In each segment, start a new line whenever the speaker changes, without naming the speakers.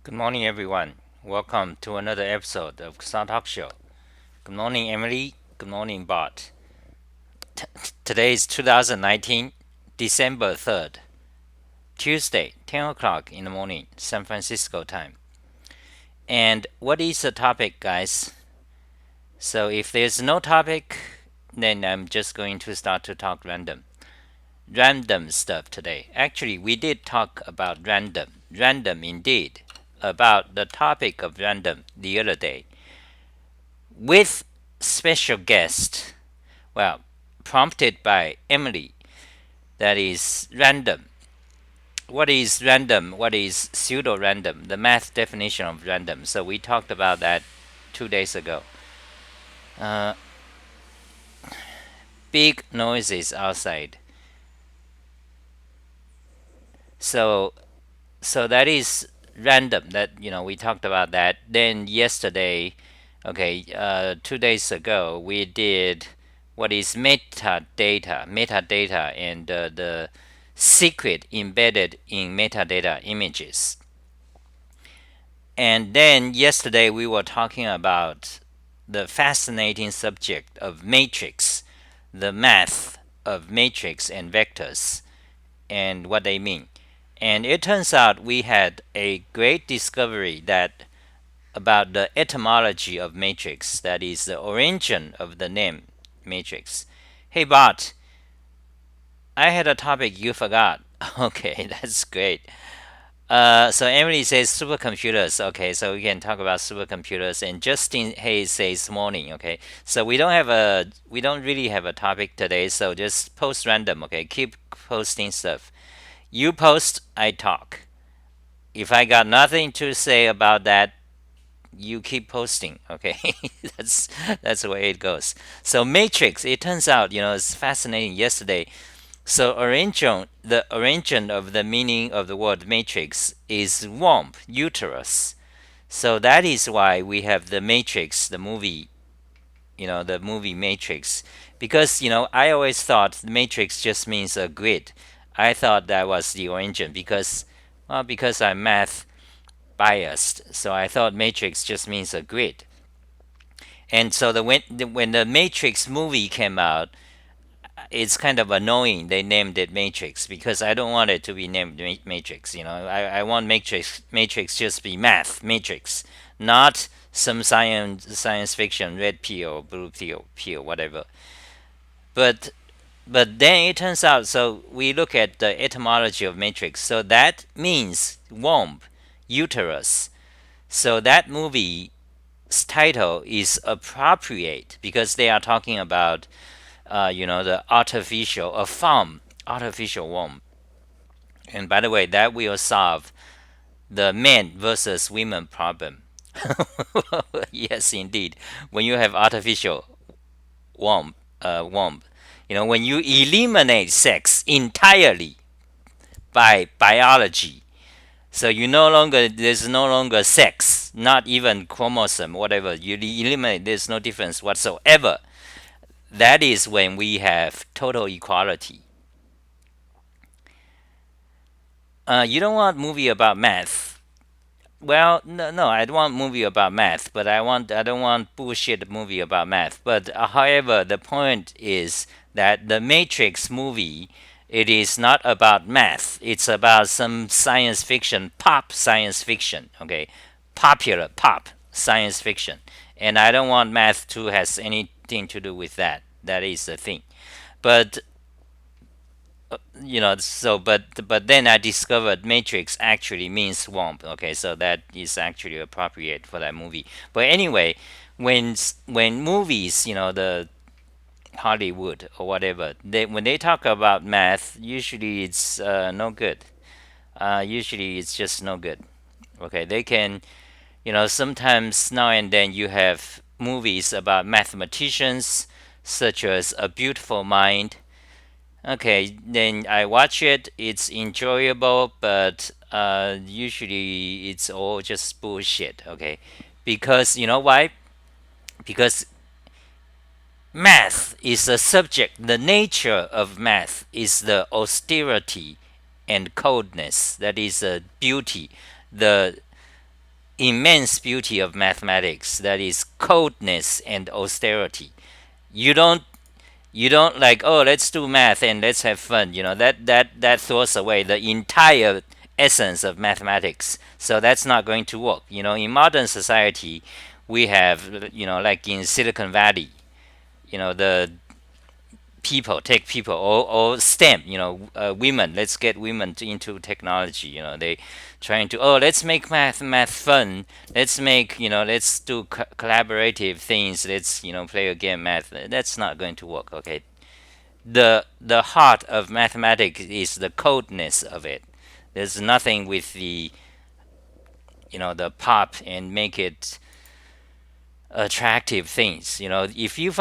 Good morning, everyone. Welcome to another episode of Sun Talk Show. Good morning, Emily. Good morning, Bart. Today is 2019, December 3rd, Tuesday, 10 o'clock in the morning, San Francisco time. And what is the topic, guys? So, if there's no topic, then I'm just going to start to talk random stuff today. Actually, we did talk about random indeed, about the topic of random the other day with special guest. Well, prompted by Emily. That is random. What is random? What is pseudo random? The math definition of random. So we talked about that 2 days ago. Uh, Big noises outside. So that is random. That we talked about that. Then yesterday, okay, 2 days ago we did what is metadata, and the secret embedded in metadata images. And then yesterday we were talking about the fascinating subject of matrix, the math of matrix and vectors, and what they mean. And it turns out we had a great discovery that about the etymology of matrix, that is the origin of the name matrix. Hey Bart, I had a topic you forgot. Okay, that's great. So Emily says supercomputers. Okay, so we can talk about supercomputers. And Justin Hayes says morning. Okay, so we don't really have a topic today. So just post random. Okay, keep posting stuff. You post, I talk. If I got nothing to say about that, you keep posting. Okay, that's the way it goes. So matrix. It turns out it's fascinating. Yesterday, so the origin of the meaning of the word matrix is womb, uterus. So that is why we have the Matrix, the movie, the movie Matrix. Because I always thought the Matrix just means a grid. I thought that was the origin because I'm math biased. So I thought Matrix just means a grid. And so when the Matrix movie came out, it's kind of annoying they named it Matrix because I don't want it to be named Matrix. I want Matrix just be math Matrix, not some science fiction red pill, blue pill, whatever. But then it turns out, so we look at the etymology of matrix. So that means womb, uterus. So that movie's title is appropriate because they are talking about the a farm, artificial womb. And by the way, that will solve the men versus women problem. Yes, indeed. When you have artificial womb, when you eliminate sex entirely by biology, so there's no longer sex, not even chromosome, whatever. You eliminate, there's no difference whatsoever. That is when we have total equality. You don't want movie about math. Well, no, I don't want movie about math, but I don't want bullshit movie about math. But however, the point is that the Matrix movie, it is not about math. It's about some science fiction, pop science fiction. Okay, popular pop science fiction, and I don't want math to has anything to do with that. That is the thing. But but then I discovered matrix actually means swamp. Okay, so that is actually appropriate for that movie. But anyway, when movies, the Hollywood or whatever, when they talk about math, usually it's no good. Usually it's just no good. Okay, they can, sometimes now and then you have movies about mathematicians such as A Beautiful Mind. Okay, then I watch it. It's enjoyable, but usually it's all just bullshit. Okay, because you know why? Because math is a subject. The nature of math is the austerity and coldness. That is a beauty. The immense beauty of mathematics, that is coldness and austerity. You don't you don't like, oh, let's do math and let's have fun. That throws away the entire essence of mathematics. So that's not going to work. In modern society, we have, like in Silicon Valley, the people take people, or STEM, women. Let's get women into technology. They trying to, oh, let's make math fun. Let's do collaborative things. Let's play a game math. That's not going to work. Okay, the heart of mathematics is the codeness of it. There's nothing with the pop and make it attractive things. If you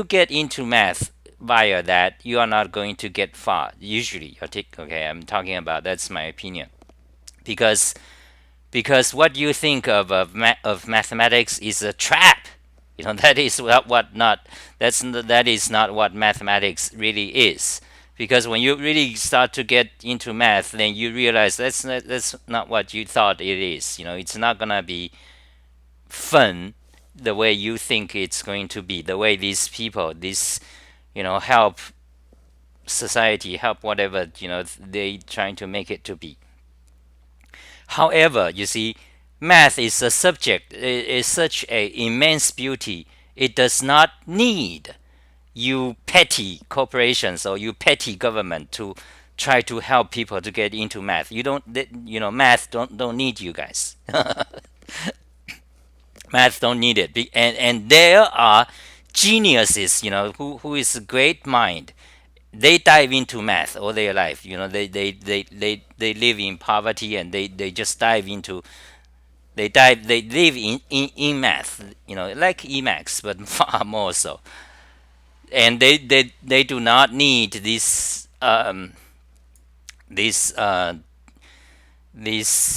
get into math via that, you are not going to get far. Usually, okay, I'm talking about, that's my opinion, because what you think of mathematics is a trap. That is that is not what mathematics really is. Because when you really start to get into math, then you realize that's not what you thought it is. It's not gonna be fun the way you think it's going to be. The way these people, help society, help whatever, they trying to make it to be. However, you see, math is a subject, is such a immense beauty. It does not need you petty corporations or you petty government to try to help people to get into math. You don't, math don't need you guys. Math don't need it. And there are geniuses, who is a great mind. They dive into math all their life. They live in poverty, and they just dive into, they live in math, like Emacs, but far more so. And they do not need this these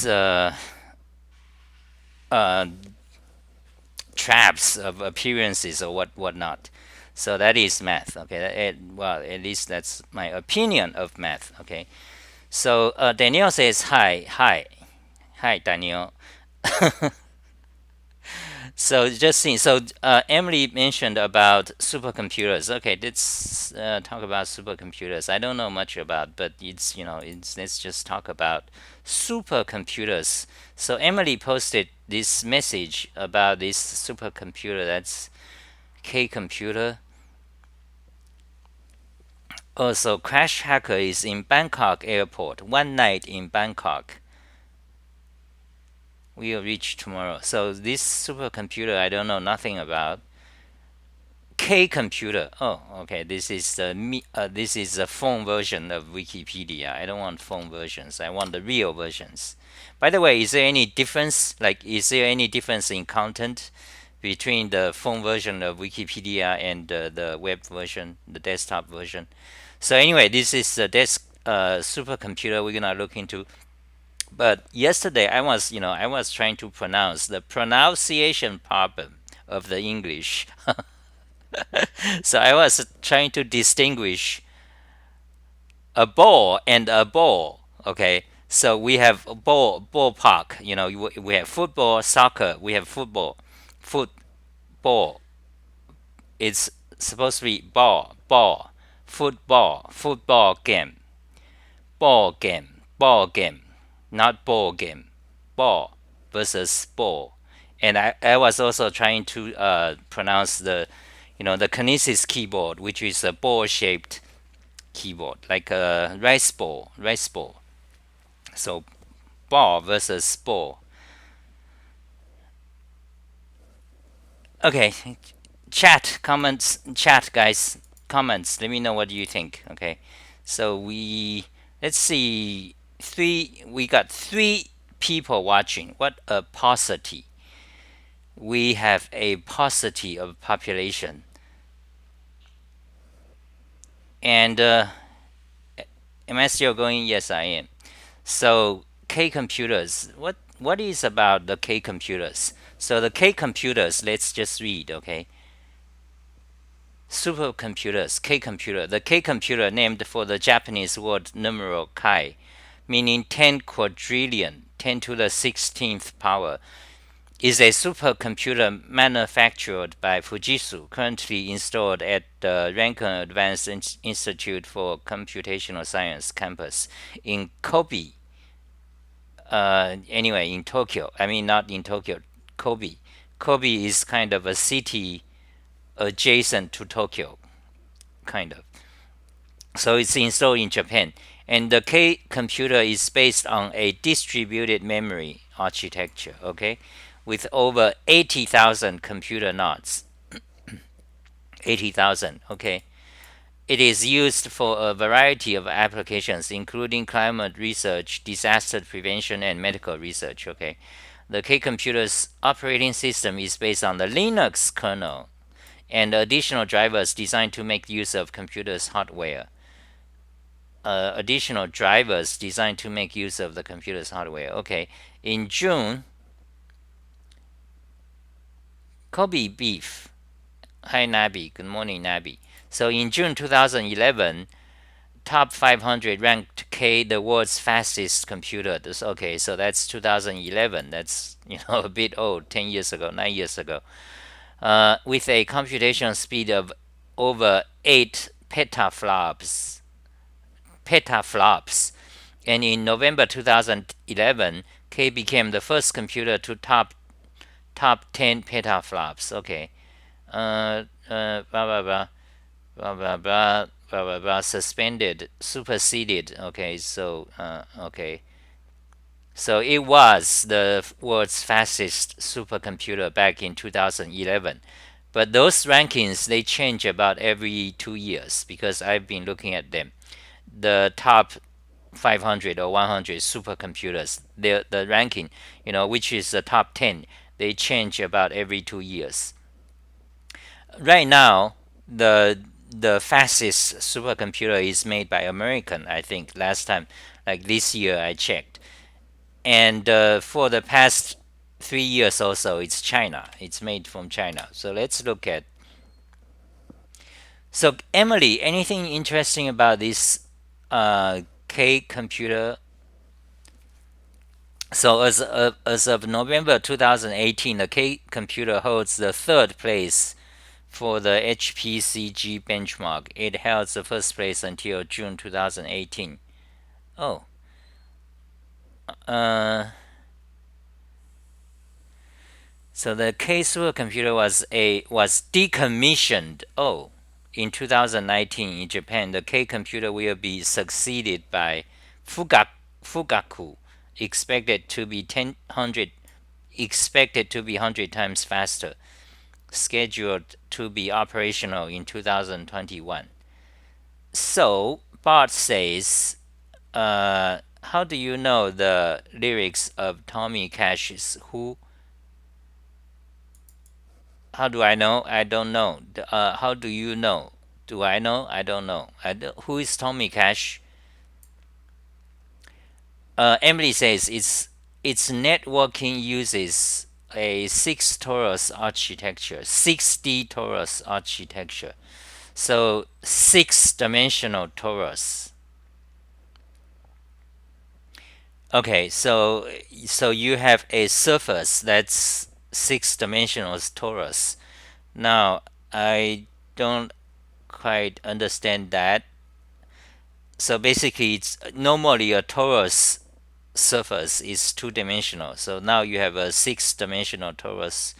uh, traps of appearances or whatnot. So that is math. Okay, well, at least that's my opinion of math. Okay, so Daniel says hi, Daniel. So just seeing. So Emily mentioned about supercomputers. Okay, let's talk about supercomputers. I don't know much about, but let's just talk about supercomputers. So Emily posted this message about this supercomputer. That's K computer. Also, Crash Hacker is in Bangkok airport. One night in Bangkok. We'll reach tomorrow. So this supercomputer, I don't know nothing about. K computer. Oh, okay. This is a phone version of Wikipedia. I don't want phone versions. I want the real versions. By the way, is there any difference? Like, is there any difference in content between the phone version of Wikipedia and the web version, the desktop version? So anyway, this is the supercomputer we're gonna look into. But yesterday I was trying to pronounce the pronunciation problem of the English. So I was trying to distinguish a ball and a ball. Okay, so we have a ballpark. We have football, soccer. We have football. It's supposed to be ball, football game, ball game, not ball game, ball versus ball. And I was also trying to pronounce the Kinesis keyboard, which is a ball-shaped keyboard, like a rice ball. So ball versus ball. Okay, chat guys, comments. Let me know what you think. Okay, so let's see, we got 3 people watching. What a paucity. We have a paucity of population. And am I still going? Yes, I am. So K computers. What is about the K computers? So the K computers. Let's just read. Okay. Supercomputers. K computer. The K computer named for the Japanese word numeral kai, meaning 10 quadrillion. 10 to the 16th power, is a supercomputer manufactured by Fujitsu, currently installed at the Rankin Advanced Institute for Computational Science campus in Kobe. Anyway, in Tokyo. I mean, not in Tokyo, Kobe. Kobe is kind of a city adjacent to Tokyo, kind of. So it's installed in Japan. And the K computer is based on a distributed memory architecture, okay, with over 80,000 computer nodes. 80,000, okay. It is used for a variety of applications, including climate research, disaster prevention, and medical research, okay. The K computer's operating system is based on the Linux kernel and additional drivers designed to make use of computers' hardware. Additional drivers designed to make use of the computer's hardware. Okay, in June, Kobe Beef. Hi Nabi, good morning Nabi. So in June 2011, top 500 ranked K the world's fastest computer. Okay, so that's 2011. That's a bit old, 10 years ago, 9 years ago. With a computation speed of over 8 petaflops. And in November 2011, K became the first computer to top 10 petaflops. Okay. Blah blah blah blah blah blah blah blah blah. Superseded. Okay. So okay. So it was the world's fastest supercomputer back in 2011. But those rankings, they change about every 2 years because I've been looking at them. The top 500 or 100 supercomputers, the ranking, which is the top 10, they change about every 2 years. Right now, the fastest supercomputer is made by American, I think. Last time, like this year, I checked. And for the past 3 years or so, it's China. It's made from China. So let's look at. So Emily, anything interesting about this K computer? So as of November 2018, the K computer holds the third place for the HPCG benchmark. It held the first place until June 2018. Oh. So the K supercomputer was decommissioned. Oh, in 2019 in Japan, the K computer will be succeeded by Fugaku, expected to be 100 times faster, scheduled to be operational in 2021. So Bart says, how do you know the lyrics of Tommy Cash's Who? How do I know? I don't know. How do you know? Do I know? I don't know. Who is Tommy Cash? Emily says its networking uses a 6 Torus architecture, 6D Torus architecture. So 6-dimensional Torus. Okay, so you have a surface that's 6-dimensional torus. Now I don't quite understand that. So basically, it's normally a torus surface is 2-dimensional. So now you have a 6-dimensional torus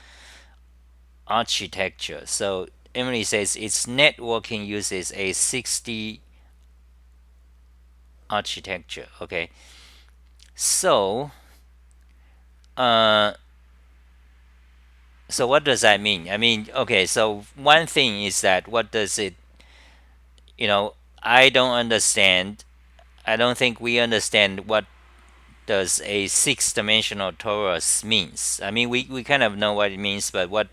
architecture. So Emily says its networking uses a 6D architecture. Okay. So so what does that mean? I mean, okay, so one thing is that what does it, I don't understand. I don't think we understand what does a 6-dimensional torus means. I mean, we kind of know what it means, but what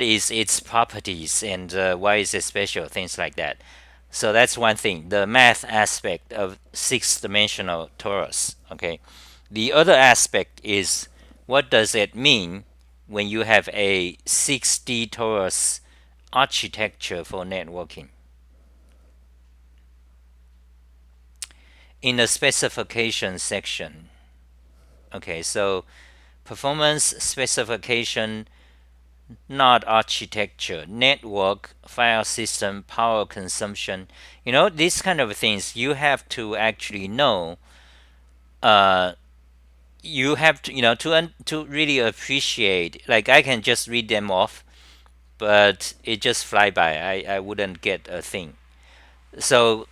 is its properties and why is it special, things like that. So that's one thing, the math aspect of 6-dimensional torus. Okay. The other aspect is what does it mean when you have a 6D torus architecture for networking. In the specification section, Okay, so performance specification, not architecture, network, file system, power consumption. These kind of things you have to actually know. Uh, you have to, to really appreciate. Like I can just read them off, but it just fly by. I wouldn't get a thing. So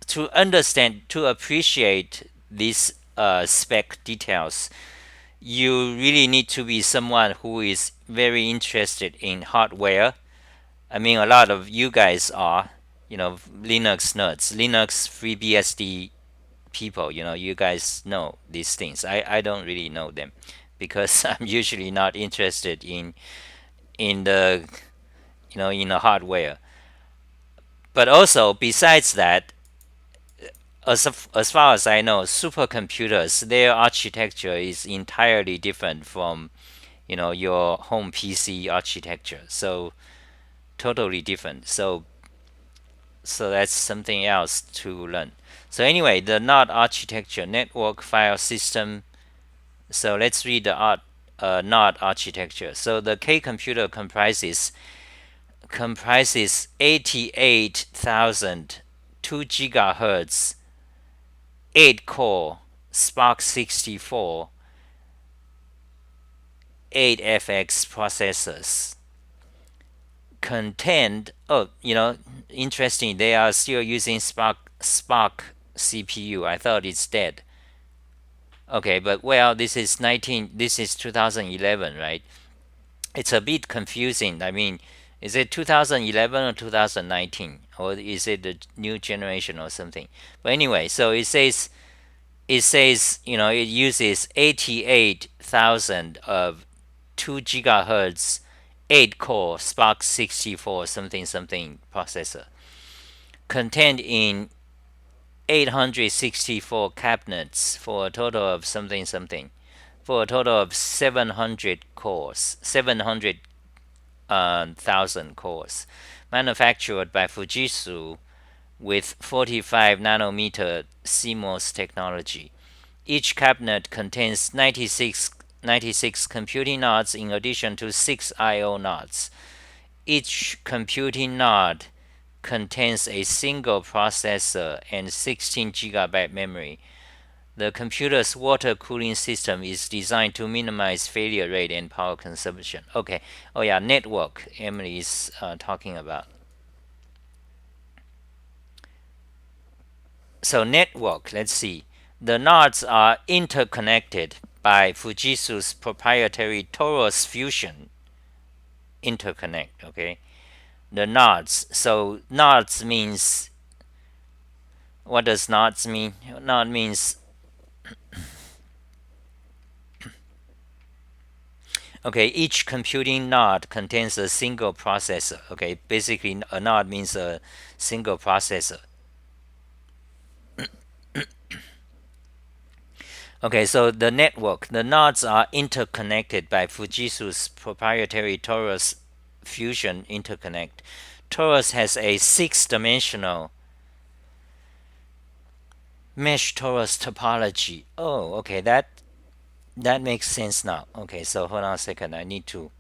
to understand, to appreciate these spec details, you really need to be someone who is very interested in hardware. I mean, a lot of you guys are, Linux nerds, Linux FreeBSD people. You guys know these things. I don't really know them because I'm usually not interested in the in the hardware. But also, besides that, as far as I know, supercomputers, their architecture is entirely different from your home PC architecture. So totally different. So that's something else to learn. So anyway, the NOT architecture, network file system. So let's read the NOT architecture. So the K computer comprises 88,000 2 gigahertz 8 core Spark 64 8FX processors contained. Oh, interesting. They are still using Spark CPU. I thought it's dead. Okay, but well, this is 2011, right? It's a bit confusing. I mean, is it 2011 or 2019, or is it the new generation or something? But anyway, so it says it uses 88,000 of 2 gigahertz 8 core Spark 64 something something processor contained in 864 cabinets for a total of something something, for a total of 700 cores, 700,000 cores, manufactured by Fujitsu with 45 nanometer CMOS technology. Each cabinet contains 96 computing nodes in addition to 6 I/O nodes. Each computing node contains a single processor and 16 gigabyte memory. The computer's water cooling system is designed to minimize failure rate and power consumption. Okay. Oh yeah, network. Emily is talking about. So network. Let's see. The nodes are interconnected by Fujitsu's proprietary Torus fusion interconnect. Okay. The nodes. So nodes means, what does nodes mean? Node means, okay, each computing node contains a single processor. Okay, basically a node means a single processor. Okay, so the network, the nodes are interconnected by Fujitsu's proprietary Torus fusion interconnect. Torus has a six-dimensional mesh torus topology. Oh, okay, that makes sense now. Okay, so hold on a second. I need to.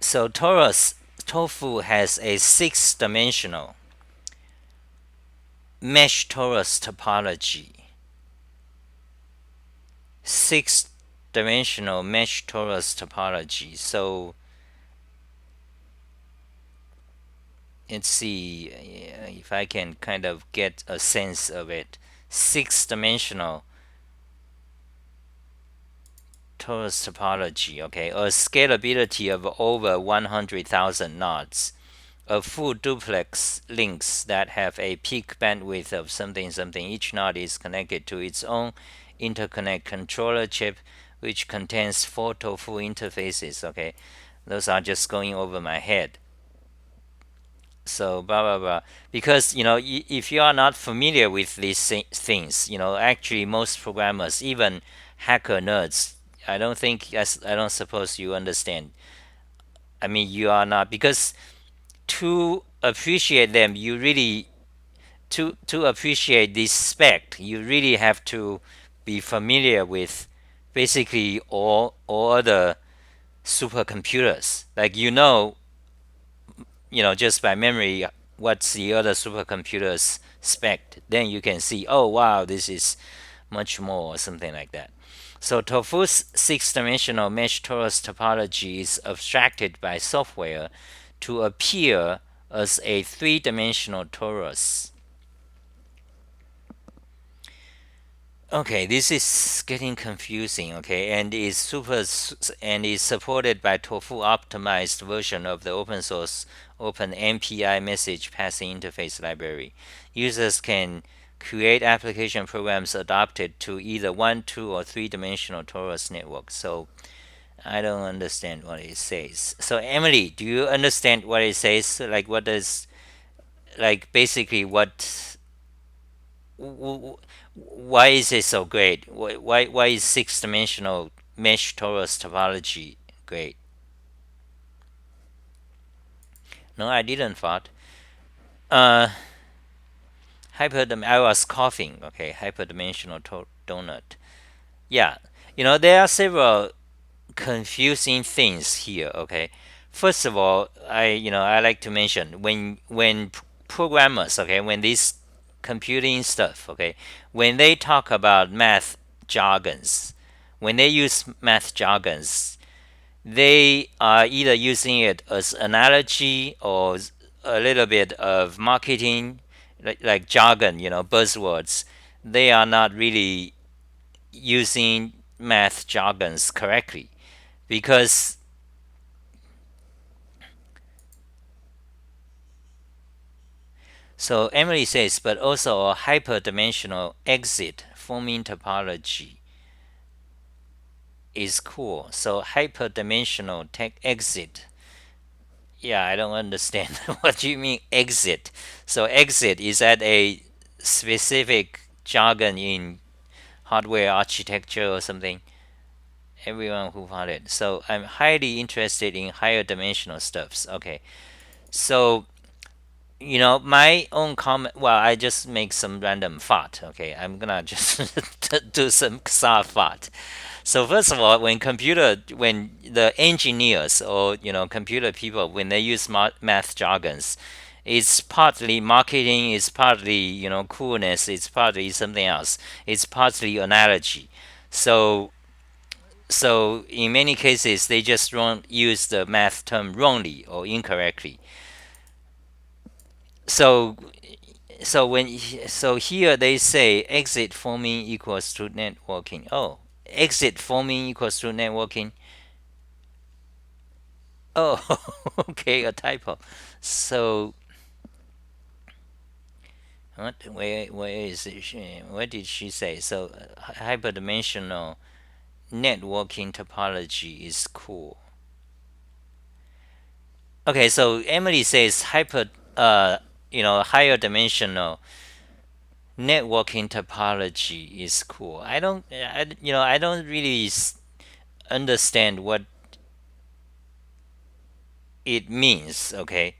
So Torus Tofu has a six-dimensional mesh torus topology. Six-dimensional mesh torus topology. So let's see if I can kind of get a sense of it. Six-dimensional torus topology. Okay, a scalability of over 100,000 nodes. A full duplex links that have a peak bandwidth of something something. Each node is connected to its own interconnect controller chip, which contains four tofu interfaces. Okay, those are just going over my head. So blah blah blah. Because if you are not familiar with these things, actually most programmers, even hacker nerds, I don't think I don't suppose you understand. I mean, you are not, because to appreciate them, you really, to appreciate this spec, you really have to be familiar with basically all the supercomputers. Like, just by memory, what's the other supercomputers spec. Then you can see, oh wow, this is much more, or something like that. So Tofu's six-dimensional mesh torus topology is abstracted by software to appear as a three-dimensional torus. Okay, this is getting confusing. Okay, and is supported by Tofu optimized version of the open source Open MPI message passing interface library. Users can create application programs adapted to either one, two, or three-dimensional torus network. So I don't understand what it says. So Emily, do you understand what it says? Like, what does, like, basically what, why is it so great? Why is six-dimensional mesh torus topology great? No, I didn't thought. Uh, I was coughing. Okay, hyperdimensional donut. Yeah, there are several confusing things here. Okay, first of all, I like to mention, when programmers, okay, when these computing stuff, okay, when they talk about math jargons, when they use math jargons, they are either using it as analogy or a little bit of marketing, like jargon, buzzwords. They are not really using math jargons correctly, because so Emily says, but also a hyperdimensional exit forming topology is cool. So hyperdimensional tech exit. Yeah, I don't understand. What do you mean exit? So exit is that a specific jargon in hardware architecture or something? Everyone who found it. So I'm highly interested in higher dimensional stuffs. Okay. So my own comment. Well, I just make some random thought. Okay, I'm gonna just do some thought. So first of all, when the engineers, or computer people, when they use math jargons, it's partly marketing, it's partly coolness, it's partly something else, it's partly analogy. So in many cases, they just use the math term wrongly or incorrectly. So here they say exit forming equals to networking. Oh, exit forming equals to networking. Oh, okay, a typo. So what? Where is it? What did she say? So hyperdimensional networking topology is cool. Okay, so Emily says higher dimensional networking topology is cool. I don't really understand what it means. Okay,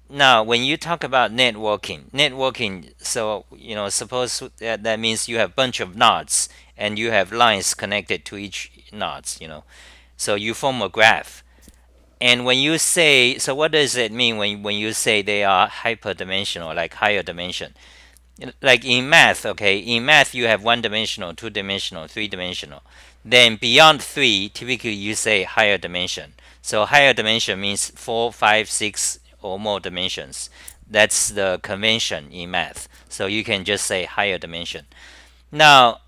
now when you talk about networking, so suppose that means you have a bunch of nodes and you have lines connected to each nodes. So you form a graph. And when you say, so what does it mean when you say they are hyperdimensional, like higher dimension? Like in math, okay, in math you have one dimensional, two dimensional, three dimensional. Then beyond three, typically you say higher dimension. So higher dimension means four, five, six, or more dimensions. That's the convention in math. So you can just say higher dimension. Now,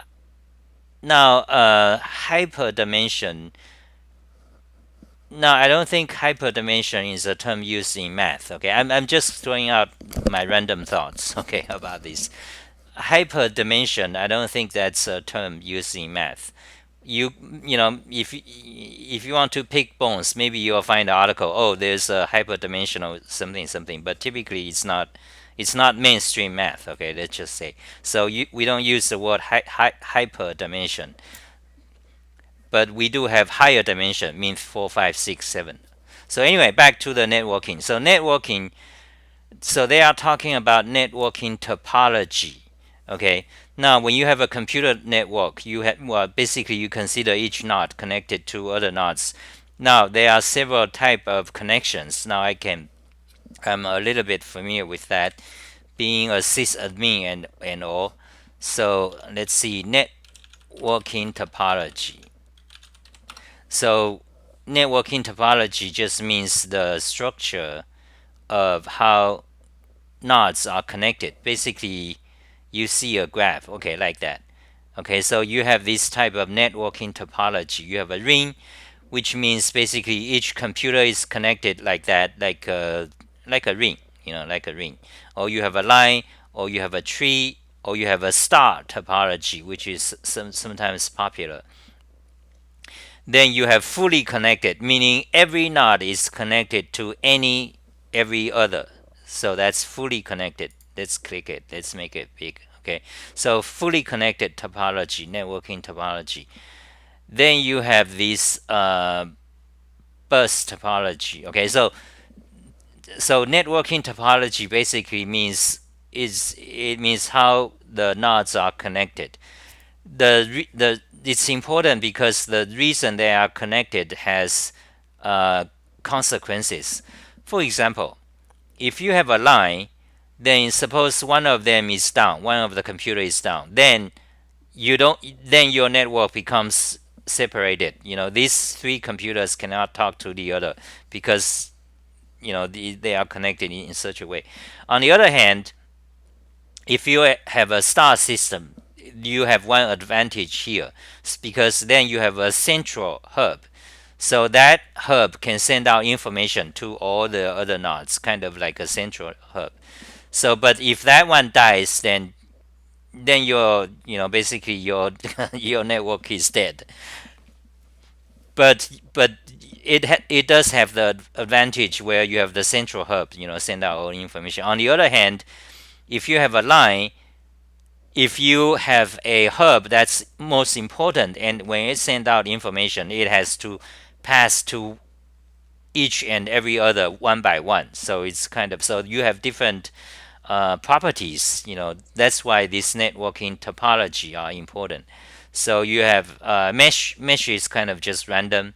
hyperdimension. No, I don't think hyperdimension is a term used in math. Okay, I'm just throwing out my random thoughts. Okay, about this. Hyperdimension, I don't think that's a term used in math. If you want to pick bones, maybe you'll find an article. Oh, there's a hyperdimensional something something, but typically it's not mainstream math. Okay, let's just say. So we don't use the word hyperdimension. but we do have higher dimension, means 4, 5, 6, 7. So anyway, back to the networking. So networking, so they are talking about networking topology. Okay. Now, when you have a computer network, you have, well, basically you consider each node connected to other nodes. Now, there are several type of connections. Now, I'm a little bit familiar with that, being a sysadmin and all. So let's see, networking topology. So networking topology just means the structure of how nodes are connected. Basically, you see a graph, okay, like that. Okay, so you have this type of networking topology. You have a ring, which means basically each computer is connected like that, like a ring, like a ring. Or you have a line, or you have a tree, or you have a star topology, which is sometimes popular. Then you have fully connected, meaning every node is connected to every other. So that's fully connected. Let's click it. Let's make it big. Okay. So fully connected topology, networking topology. Then you have this bus topology. Okay. So networking topology basically means how the nodes are connected. It's important because the reason they are connected has consequences. For example, if you have a line, then suppose one of them is down, one of the computer is down, then you don't then your network becomes separated. These three computers cannot talk to the other because they are connected in such a way. On the other hand, if you have a star system, you have one advantage here because then you have a central hub. So that hub can send out information to all the other nodes, kind of like a central hub. So, but if that one dies, then your basically your your network is dead. But it does have the advantage where you have the central hub, send out all information. On the other hand, if you have a line, if you have a hub that's most important, and when it sends out information, it has to pass to each and every other one by one. So it's kind of, so you have different properties. That's why this networking topology are important. So you have mesh is kind of just random.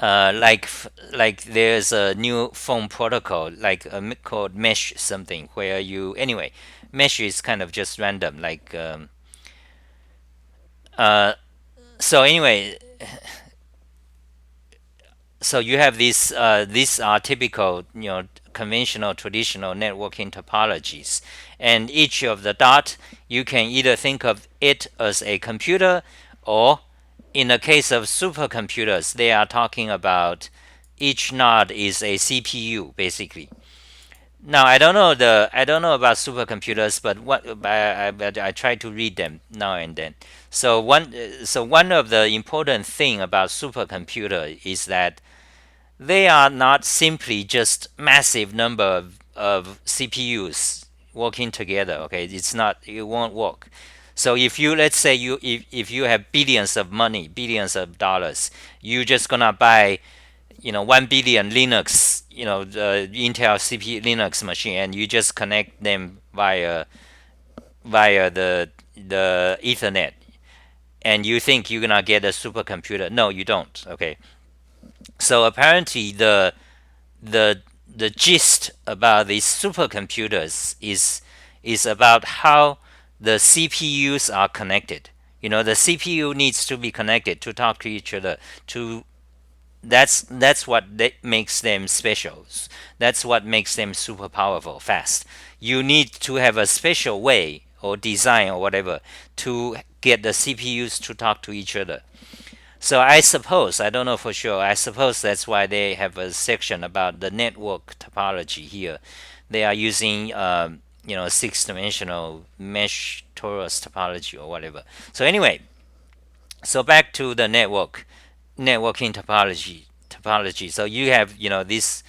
Like there's a new phone protocol like called mesh something, where anyway, mesh is kind of just random, like uh, so anyway, so you have these are typical, conventional traditional networking topologies, and each of the dot, you can either think of it as a computer, or in the case of supercomputers, they are talking about each node is a CPU basically. Now I don't know about supercomputers, but I try to read them now and then. So one of the important thing about supercomputer is that they are not simply just massive number of CPUs working together. Okay, it won't work. So if you, let's say, if you have billions of money, billions of dollars, you just gonna buy 1 billion Linux, the Intel CPU Linux machine, and you just connect them via the Ethernet, and you think you're gonna get a supercomputer. No, you don't. Okay, so apparently the the gist about these supercomputers is about how the CPUs are connected. The CPU needs to be connected to talk to each other. That's what makes them special. That's what makes them super powerful, fast. You need to have a special way or design or whatever to get the CPUs to talk to each other. So I suppose, I don't know for sure, I suppose that's why they have a section about the network topology here. They are using, six-dimensional mesh torus topology or whatever. So anyway, so back to the networking topology. So you have, these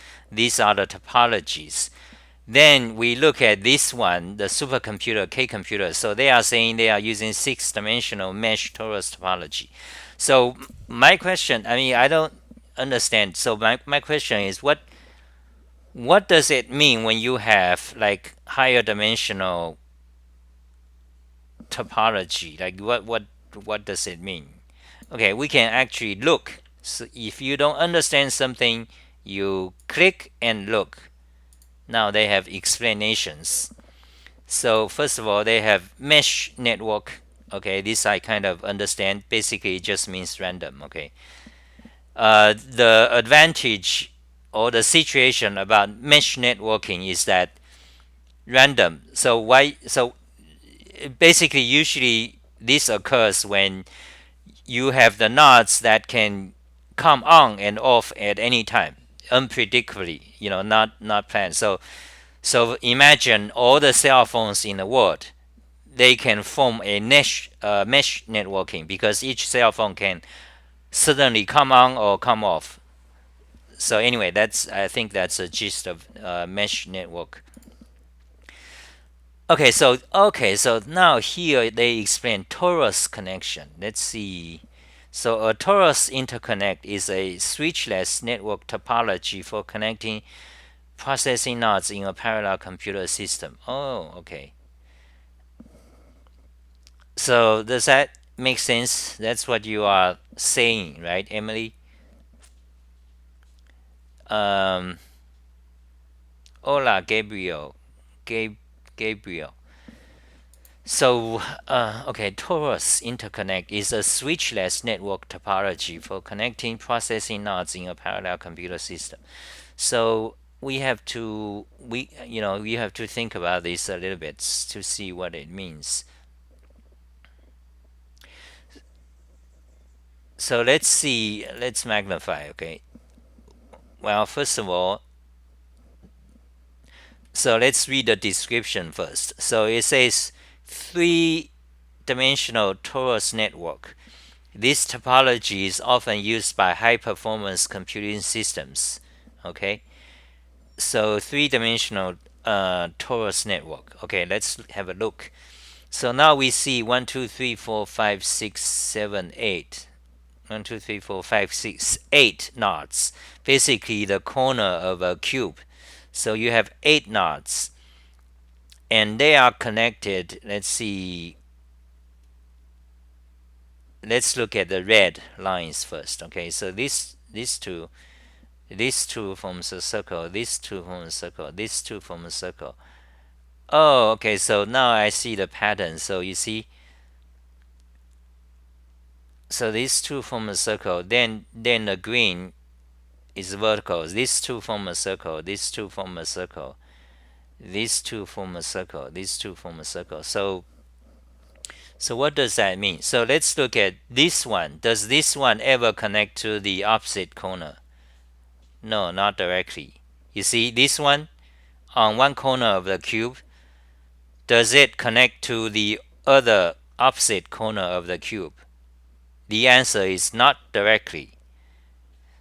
are the topologies. Then we look at this one, the supercomputer K computer. So they are saying they are using six-dimensional mesh torus topology. So my question, I mean, I don't understand. So my question is, what does it mean when you have like higher dimensional topology? Like what does it mean? Okay, we can actually look. So if you don't understand something, you click and look. Now they have explanations. So first of all, they have mesh network. Okay, this I kind of understand. Basically, it just means random. Okay, the advantage or the situation about mesh networking is that random. So why? So basically, usually this occurs when you have the nodes that can come on and off at any time, unpredictably. Not planned. So imagine all the cell phones in the world. They can form a mesh networking because each cell phone can suddenly come on or come off. So anyway, that's I think that's a gist of mesh network. Okay, so now here they explain torus connection. Let's see. So a torus interconnect is a switchless network topology for connecting processing nodes in a parallel computer system. Oh, okay. So does that make sense? That's what you are saying, right, Emily? Um, Hola, Gabriel. Gabriel. So, okay, Torus interconnect is a switchless network topology for connecting processing nodes in a parallel computer system. So we have to think about this a little bit to see what it means. So let's see. Let's magnify. Okay. Well, first of all, so let's read the description first. So it says three-dimensional torus network. This topology is often used by high-performance computing systems. Okay, so three-dimensional torus network. Okay, let's have a look. So now we see 1, 2, 3, 4, 5, 6, 7, 8. 1, 2, 3, 4, 5, 6, 8 nodes. Basically, the corner of a cube. So you have 8 nodes, and they are connected. Let's see. Let's look at the red lines first. Okay, so these two forms a circle. These two form a circle. These two form a circle. Oh, okay. So now I see the pattern. So you see, so these two form a circle. Then the green is vertical. These two form a circle. These two form a circle. These two form a circle. These two form a circle. So what does that mean? So let's look at this one. Does this one ever connect to the opposite corner? No, not directly. You see this one on one corner of the cube. Does it connect to the other opposite corner of the cube? The answer is not directly.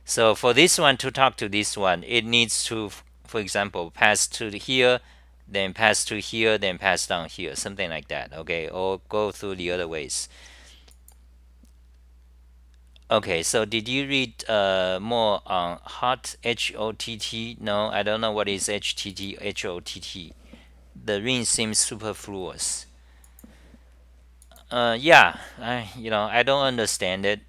So for this one to talk to this one, it needs to, for example, pass to here, then pass to here, then pass down here, something like that. Okay, or go through the other ways. Okay, so did you read more on hot HOTT? No, I don't know what is HTT HOTT. The ring seems superfluous. Yeah, I don't understand it.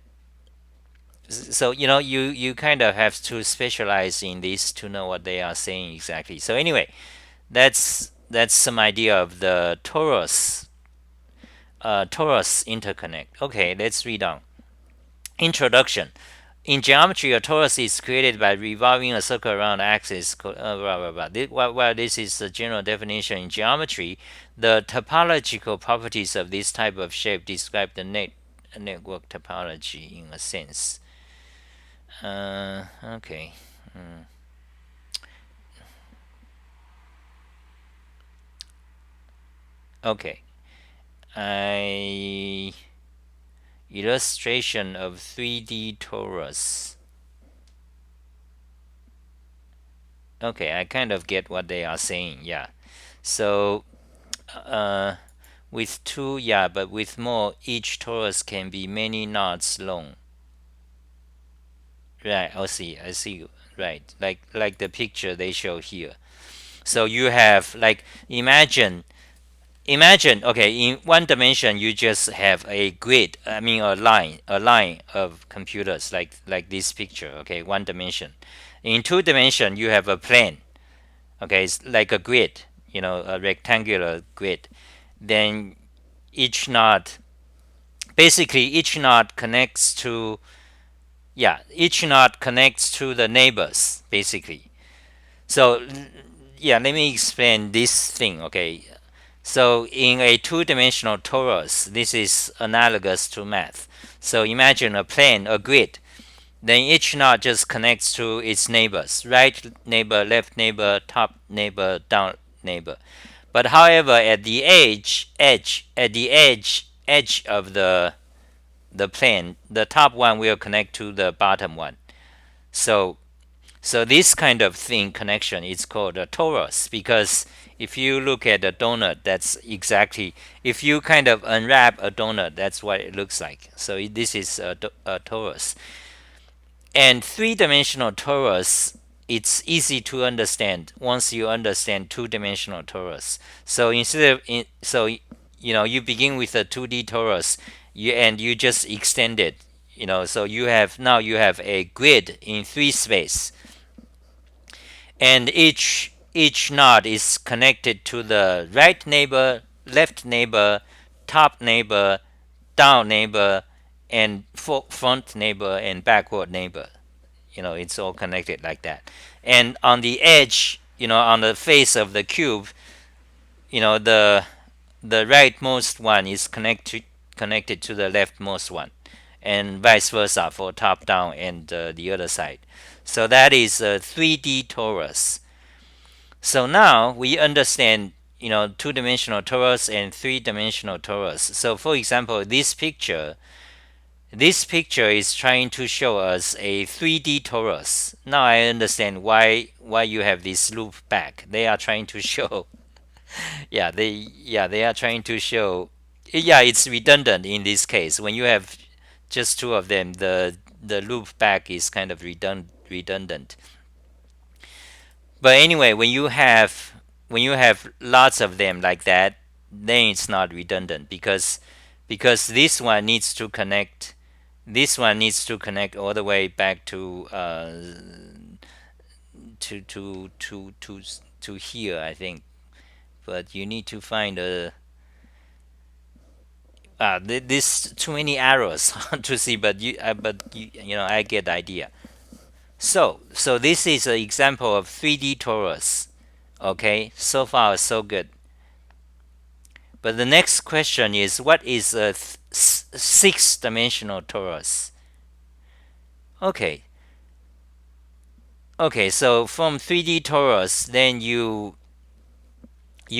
So you kind of have to specialize in this to know what they are saying exactly. So anyway, that's some idea of the torus interconnect. Okay, let's read on. Introduction. In geometry, a torus is created by revolving a circle around an axis. Blah, blah, blah. While this is the general definition in geometry, the topological properties of this type of shape describe the network topology in a sense. Okay. Okay. I illustration of 3D torus. Okay, I kind of get what they are saying. Yeah. So, uh, With two, yeah, but with more, each torus can be many nodes long. Right, I see. Right, like the picture they show here. So you have like imagine okay, in one dimension you just have a grid, I mean a line of computers like this picture, okay, one dimension. In two dimension you have a plane, okay, it's like a grid, a rectangular grid. Then each node, basically each node connects to, yeah, each node connects to the neighbors basically. So yeah, let me explain this thing, okay. So in a two-dimensional torus, this is analogous to math. So imagine a plane, a grid. Then each node just connects to its neighbors: right neighbor, left neighbor, top neighbor, down neighbor. But however, at the edge of the plane, the top one will connect to the bottom one. So this kind of thing, connection, is called a torus, because if you look at a donut, that's exactly, if you kind of unwrap a donut, that's what it looks like. So this is a torus. And three-dimensional torus, it's easy to understand once you understand two-dimensional torus. So you begin with a 2D torus, and you just extend it. So you have a grid in three space, and each node is connected to the right neighbor, left neighbor, top neighbor, down neighbor, and front neighbor and backward neighbor. It's all connected like that. And on the edge, on the face of the cube, the rightmost one is connected to the leftmost one, and vice versa for top down and the other side. So that is a 3D torus. So now we understand, two-dimensional torus and three-dimensional torus. So for example, this picture is trying to show us a 3D torus. Now I understand why you have this loop back. They are trying to show, they are trying to show, yeah, it's redundant in this case. When you have just two of them, the loop back is kind of redundant. But anyway, when you have lots of them like that, then it's not redundant, because this one needs to connect all the way back to here, I think. But you need to find this too many arrows to see, but I get the idea. So this is an example of 3D torus. Okay, so far so good. But the next question is, what is a six-dimensional torus? Okay. Okay, so from 3D torus, then you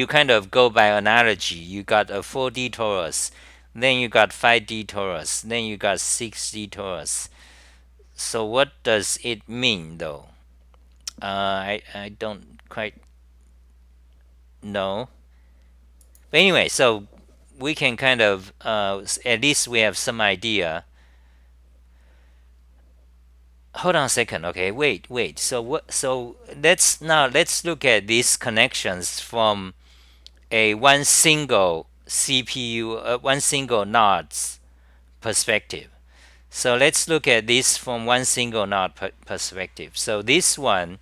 kind of go by analogy. You got a 4D torus, then you got 5D torus, then you got 6D torus. So what does it mean, though? I don't quite know. But anyway, so we can kind of at least we have some idea. Hold on a second. Okay, wait. So what? So let's look at these connections from a one single CPU, one single node's perspective. So let's look at this from one single node perspective. So this one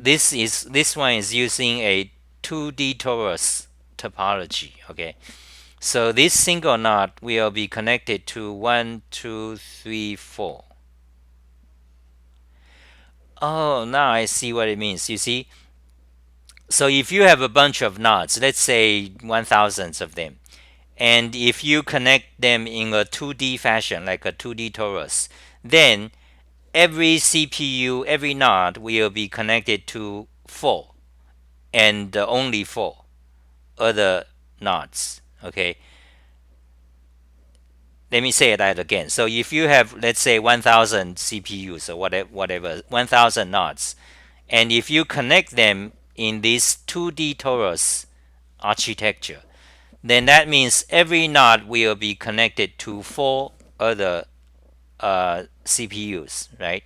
is using a 2D torus topology. Okay, so this single node will be connected to 1, 2, 3, 4. Oh, now I see what it means. You see, so if you have a bunch of nodes, let's say 1,000 of them, and if you connect them in a 2D fashion, like a 2D torus, then every CPU, every node will be connected to 4, and only 4 other nodes. Okay, let me say that again. So if you have, let's say, 1,000 CPUs or whatever 1,000 nodes, and if you connect them in this 2D torus architecture, then that means every node will be connected to 4 other CPUs, right?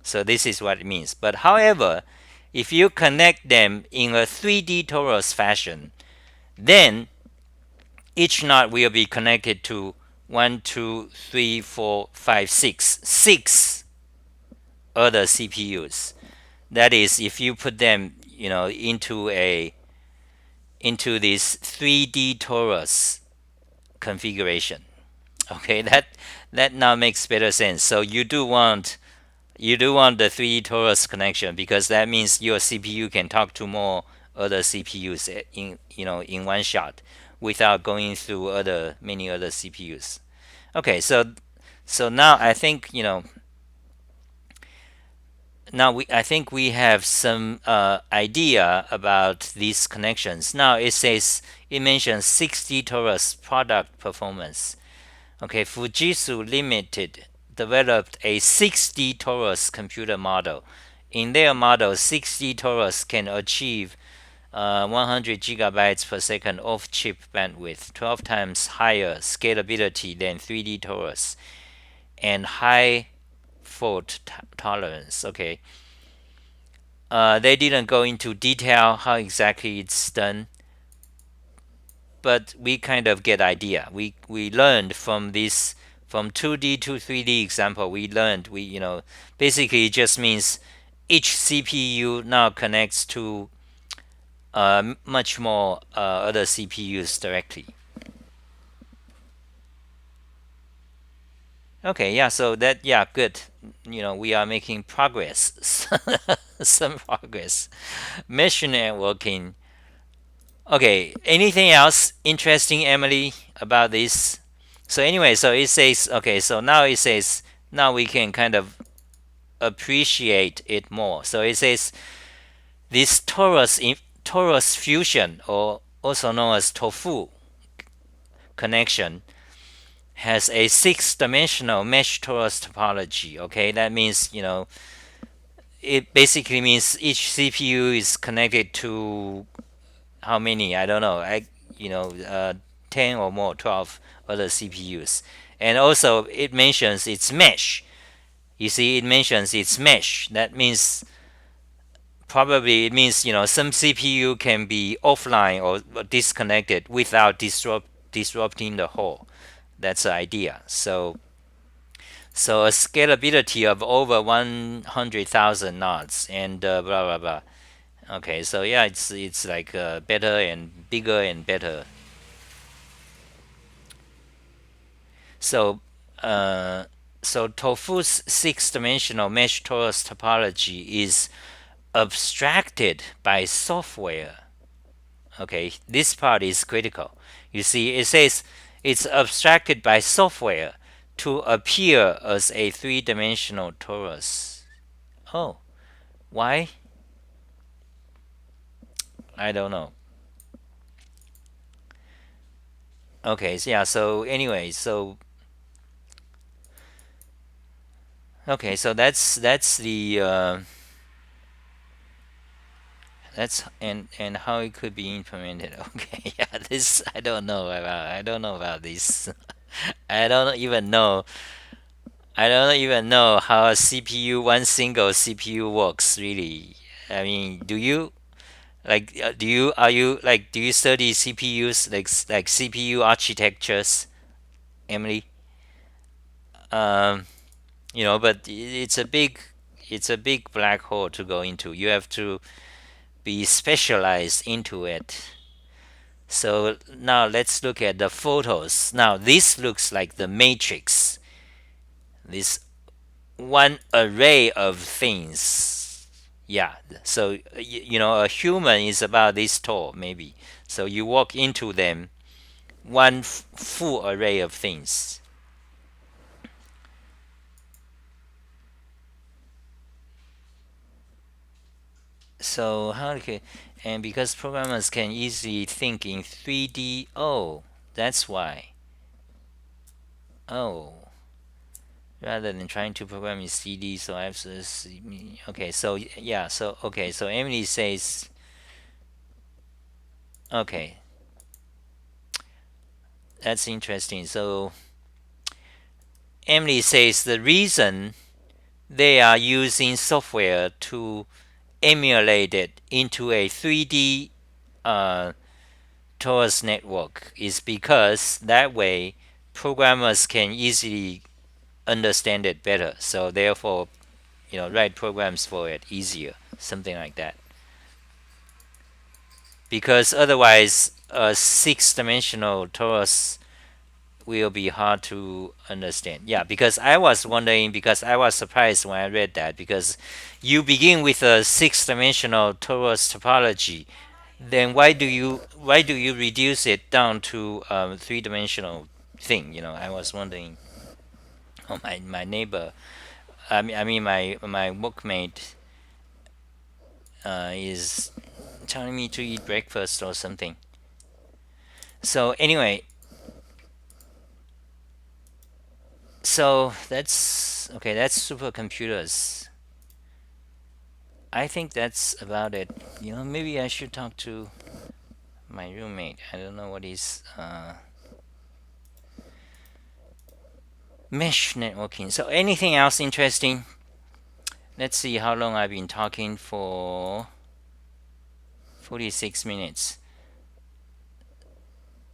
So this is what it means. But however, if you connect them in a 3D torus fashion, then each node will be connected to 6 other CPUs. That is, if you put them, into this 3D torus configuration. Okay, that now makes better sense. So you do want the 3D torus connection, because that means your CPU can talk to more other CPUs in one shot without going through many other CPUs. Okay, so now I think we have some idea about these connections. Now it mentions 60 torus product performance. Okay, Fujitsu Limited developed a 60 torus computer model. In their model, 60 torus can achieve 100 gigabytes per second off-chip bandwidth, 12 times higher scalability than 3D torus, and high fault tolerance. Okay, they didn't go into detail how exactly it's done, but we kind of get idea. We learned from 2D to 3D example. We basically it just means each CPU now connects to much more other CPUs directly. Okay, yeah. So good. We are making progress, some progress. Mesh networking. Okay, anything else interesting, Emily, about this? So anyway, so it says, okay, so now it says, now we can kind of appreciate it more. So it says this torus fusion, or also known as tofu connection, has a 6-dimensional mesh torus topology. Okay, that means it basically means each CPU is connected to how many? I don't know. 10 or more, 12 other CPUs. And also, it mentions it's mesh. You see, it mentions it's mesh. That means probably it means some CPU can be offline or disconnected without disrupting the whole. That's the idea. So a scalability of over 100,000 nodes and blah blah blah. Okay, so yeah, it's like better and bigger and better. So Tofu's 6-dimensional mesh torus topology is abstracted by software. Okay, this part is critical. You see, it says it's abstracted by software to appear as a 3-dimensional torus. Oh, why? I don't know. Okay, so yeah, so anyway, so okay, so that's the that's and how it could be implemented. Okay, yeah, this I don't know about this. I don't even know I don't even know how one single CPU works really. I mean, do you do you study CPUs, like CPU architectures, Emily? Um, but it's a big black hole to go into. You have to be specialized into it. So now let's look at the photos. Now this looks like the matrix. This one array of things. Yeah. So a human is about this tall, maybe. So you walk into them, one full array of things. So how can and because programmers can easily think in 3D. Oh, that's why. Oh, rather than trying to program in CD. So I have to see. Okay, so yeah, so okay, so Emily says, okay, That's interesting. So Emily says the reason they are using software to emulate it into a 3D uh, Torus network is because that way programmers can easily understand it better. So therefore, write programs for it easier, something like that. Because otherwise, a six-dimensional torus will be hard to understand. Yeah, because I was wondering, because I was surprised when I read that, because you begin with a six-dimensional torus topology, then why do you reduce it down to three-dimensional thing? I was wondering. Oh, my neighbor, I mean my workmate is telling me to eat breakfast or something. So anyway, so that's okay. That's supercomputers. I think that's about it. Maybe I should talk to my roommate. I don't know what is mesh networking. So anything else interesting? Let's see how long I've been talking for. 46 minutes.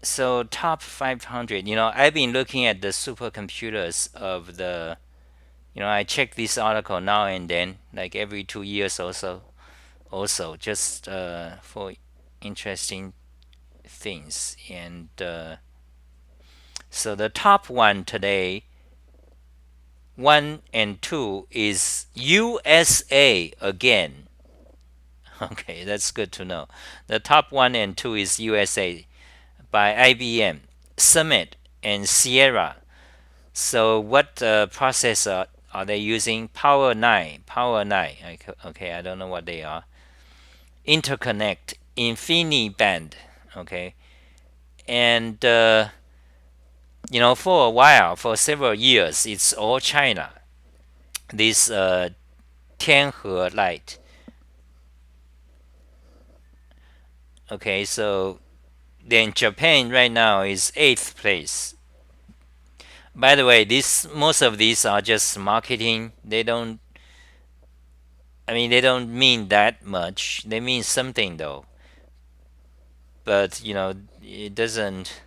So top 500. I've been looking at the supercomputers of the. I check this article now and then, like every 2 years or so. Also, just for interesting things. And so the top one today, one and two, is USA again. Okay, that's good to know. The top one and two is USA by IBM, Summit, and Sierra. So what processor are they using? Power 9. Power 9. Okay, I don't know what they are. Interconnect, InfiniBand. Okay, and for a while, for several years, it's all China. This Tianhe light. Okay, so then Japan right now is eighth place. By the way, most of these are just marketing. They don't. I mean, they don't mean that much. They mean something though. But it doesn't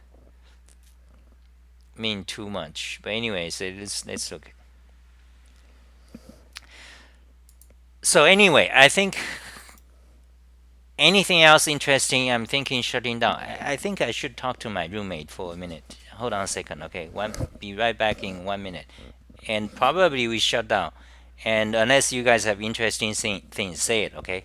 mean too much. But anyways, let's look. So anyway, I think anything else interesting, I'm thinking shutting down. I think I should talk to my roommate for a minute. Hold on a second, okay? Be right back in 1 minute, and probably we shut down. And unless you guys have interesting things, say it, okay?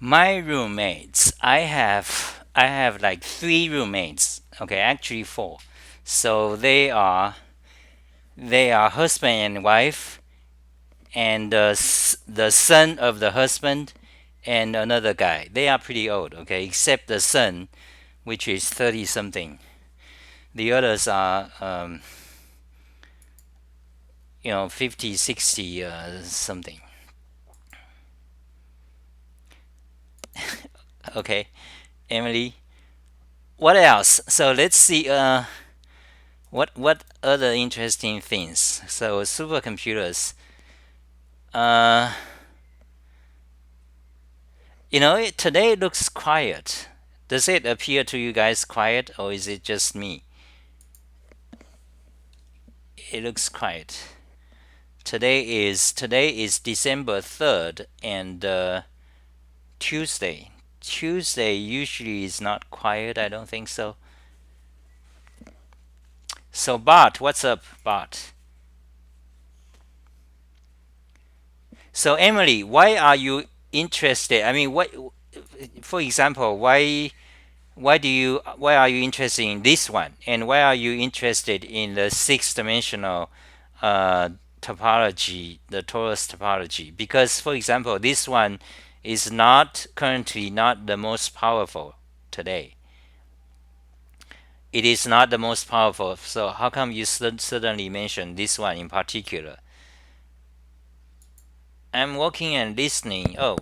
My roommates, I have like three roommates. Okay, actually four. So they are husband and wife, and the son of the husband, and another guy. They are pretty old, okay, except the son, which is 30 something. The others are 50, 60 something. Okay, Emily. What else? So let's see. What other interesting things? So supercomputers. Uh, today looks quiet. Does it appear to you guys quiet, or is it just me? It looks quiet. Today is December 3rd, and Tuesday. Tuesday usually is not quiet. I don't think so. So Bart, what's up, Bart? So Emily, why are you interested? I mean, what, for example, why are you interested in this one, and why are you interested in the six-dimensional uh, topology, the torus topology? Because, for example, this one is not currently not the most powerful today. It is not the most powerful. So how come you suddenly mention this one in particular? I'm working and listening. Oh,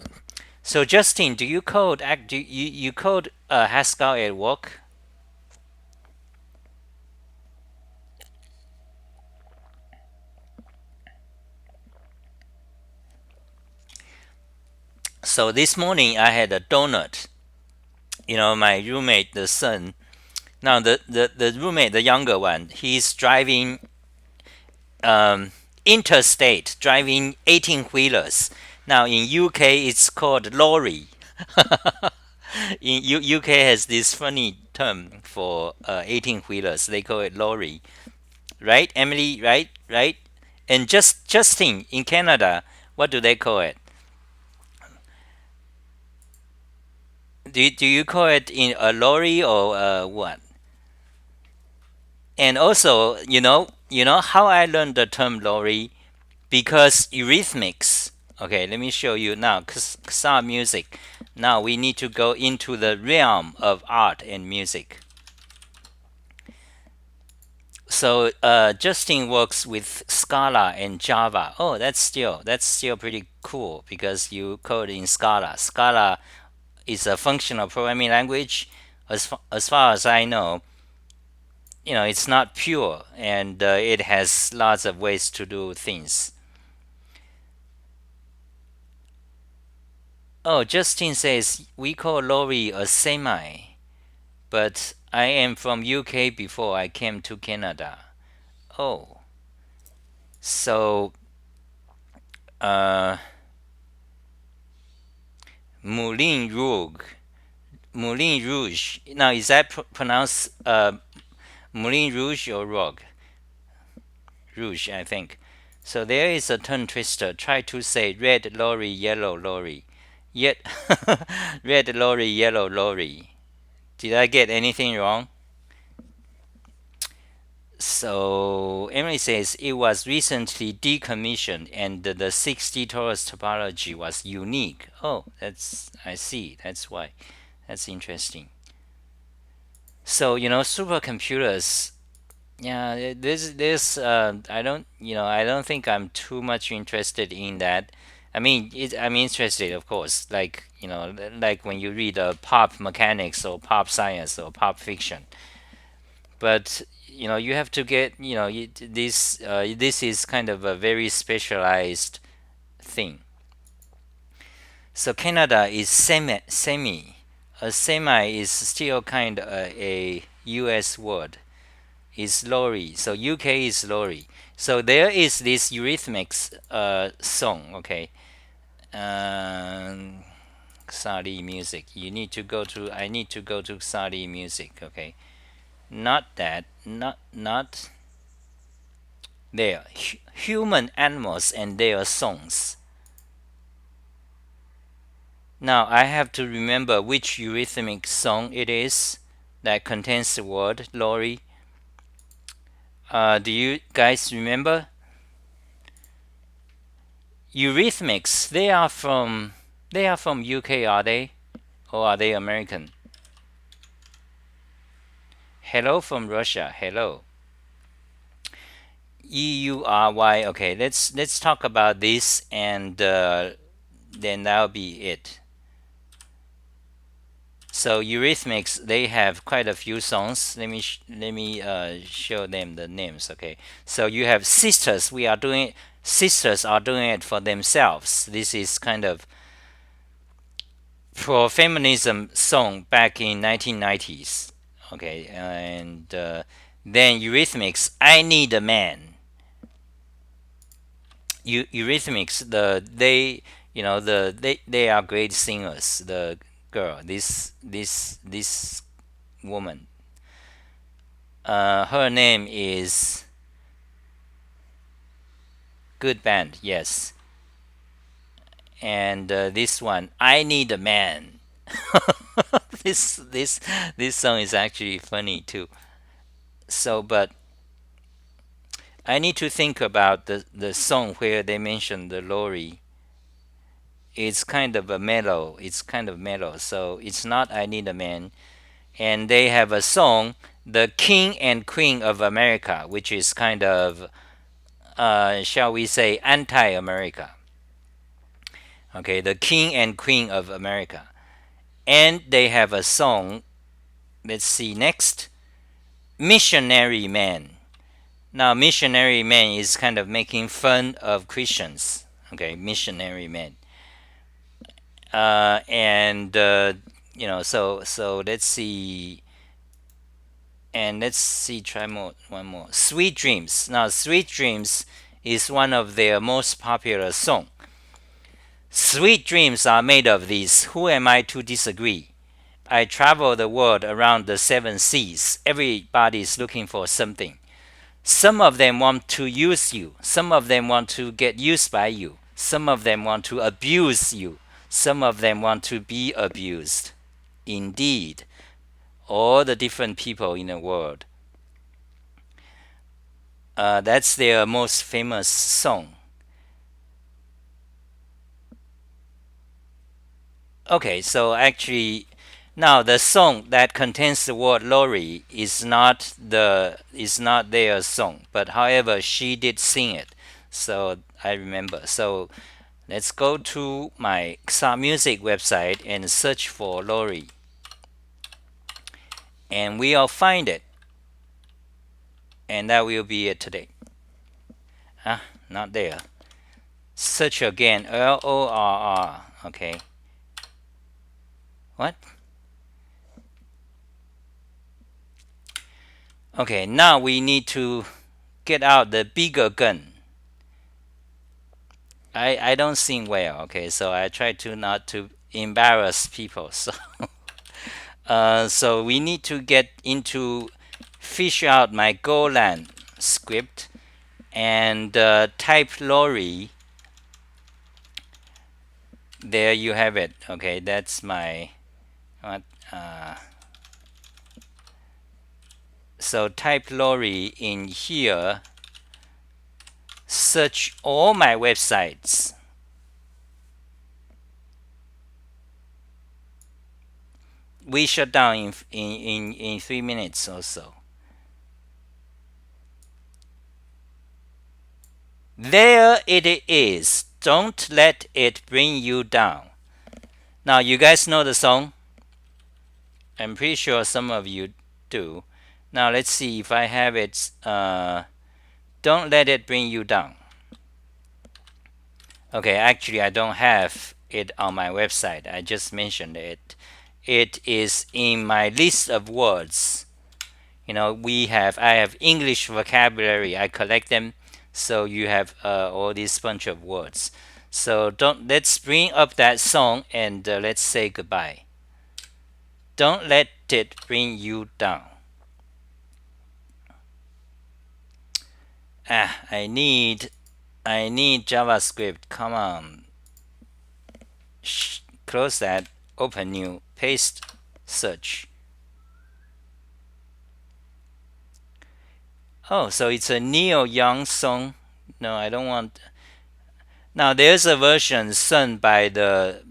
so Justin, do you code? Do you code Haskell at work? So this morning I had a donut. My roommate, the son. Now the roommate, the younger one, he's driving um, interstate, driving 18 wheelers. Now in UK it's called lorry. In UK has this funny term for 18 wheelers. They call it lorry, right? Emily, right, right. And Justin in Canada, what do they call it? Do you call it in a lorry or what? And also, you know how I learned the term lorry, because eurythmics. Okay, let me show you now. Ksa music. Now we need to go into the realm of art and music. So Justin works with Scala and Java. Oh, that's still pretty cool because you code in Scala. Scala is a functional programming language. As far as I know, it's not pure, and it has lots of ways to do things. Oh, Justin says we call lorry a semi, but I am from UK before I came to Canada. Oh, so uh, Moulin Rouge. Moulin Rouge. Now, is that pronounced Moulin Rouge or Rogue? Rouge, I think. So there is a tongue twister. Try to say red lorry, yellow lorry. Yet, red lorry, yellow lorry. Did I get anything wrong? So Emily says it was recently decommissioned and the 60 torus topology was unique. Oh, I see. That's why. That's interesting. So, supercomputers. Yeah, I don't think I'm too much interested in that. I mean, I'm interested, of course, like when you read pop mechanics or pop science or pop fiction. But you have to get this is kind of a very specialized thing. So Canada is semi. A semi is still kind of a US word. Is lorry. So UK is lorry. So there is this Eurythmics song. Okay. um, Saudi music. You need to go to. I need to go to Saudi music. Okay. Not that. Not there. Human animals and their songs. Now I have to remember which eurythmic song it is that contains the word lorry. Do you guys remember? Eurythmics. They are from UK, are they? Or are they American? Hello from Russia. Hello. EURY. Okay, let's talk about this, and then that'll be it. So Eurythmics, they have quite a few songs. Let me show them the names. Okay, so you have Sisters. Sisters are doing it for themselves. This is kind of pro feminism song back in 1990s. Okay, and then Eurythmics, I Need a Man. Eurythmics, they are great singers. The girl, this woman, her name is Good Band. Yes, And this one, I Need a Man. This song is actually funny too. So, but I need to think about the song where they mention the lorry. It's kind of a mellow. It's kind of mellow. So it's not I Need a Man. And they have a song, The King and Queen of America, which is kind of, shall we say, anti-America. Okay, The King and Queen of America. And they have a song, let's see next, Missionary Man. Now, Missionary Man is kind of making fun of Christians. Okay, Missionary Man. And so let's see, and let's see, try more, one more. Sweet Dreams. Now, Sweet Dreams is one of their most popular song. Sweet dreams are made of these. Who am I to disagree? I travel the world around the seven seas. Everybody is looking for something. Some of them want to use you. Some of them want to get used by you. Some of them want to abuse you. Some of them want to be abused. Indeed, all the different people in the world. That's their most famous song. Okay, so actually, now the song that contains the word lorry is not their song, but however she did sing it, so I remember. So let's go to my Xa Music website and search for lorry, and we'll find it, and that will be it today. Ah, not there. Search again. LORR. Okay. What? Okay, now we need to get out the bigger gun. I don't sing well, okay, so I try to not to embarrass people. So we need to get into fish out my Golan script and type lorry. There you have it. Okay, that's my what. So type lorry in here. Search all my websites. We shut down in 3 minutes or so. There it is. Don't let it bring you down. Now, you guys know the song? I'm pretty sure some of you do. Now, let's see if I have it. Don't let it bring you down. Okay, actually, I don't have it on my website. I just mentioned it. It is in my list of words. I have English vocabulary. I collect them, so you have all these bunch of words. So let's bring up that song and let's say goodbye. Don't let it bring you down. I need JavaScript. Come on. Close that. Open new. Paste. Search. Oh, so it's a Neil Young song. No, I don't want. Now there's a version sung by the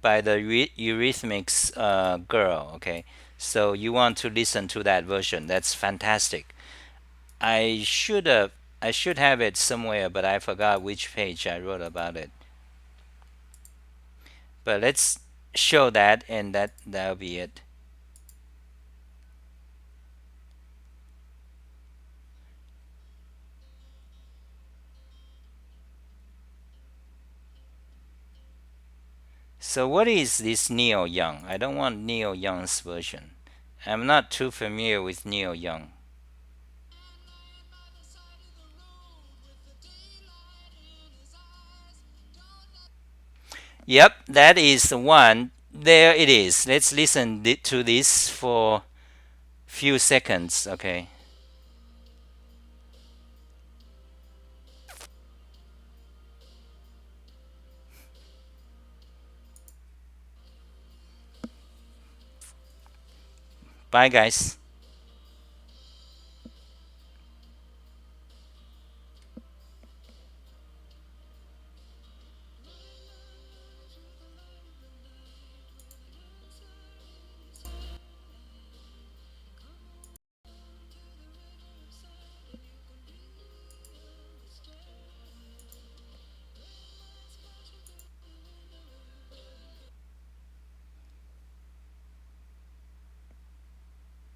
Eurythmics girl. Okay, so you want to listen to that version? That's fantastic. I should have it somewhere, but I forgot which page I wrote about it. But let's show that, and that'll be it. So what is this Neil Young? I don't want Neil Young's version. I'm not too familiar with Neil Young. Yep, that is the one. There it is. Let's listen to this for few seconds. Okay. Bye, guys.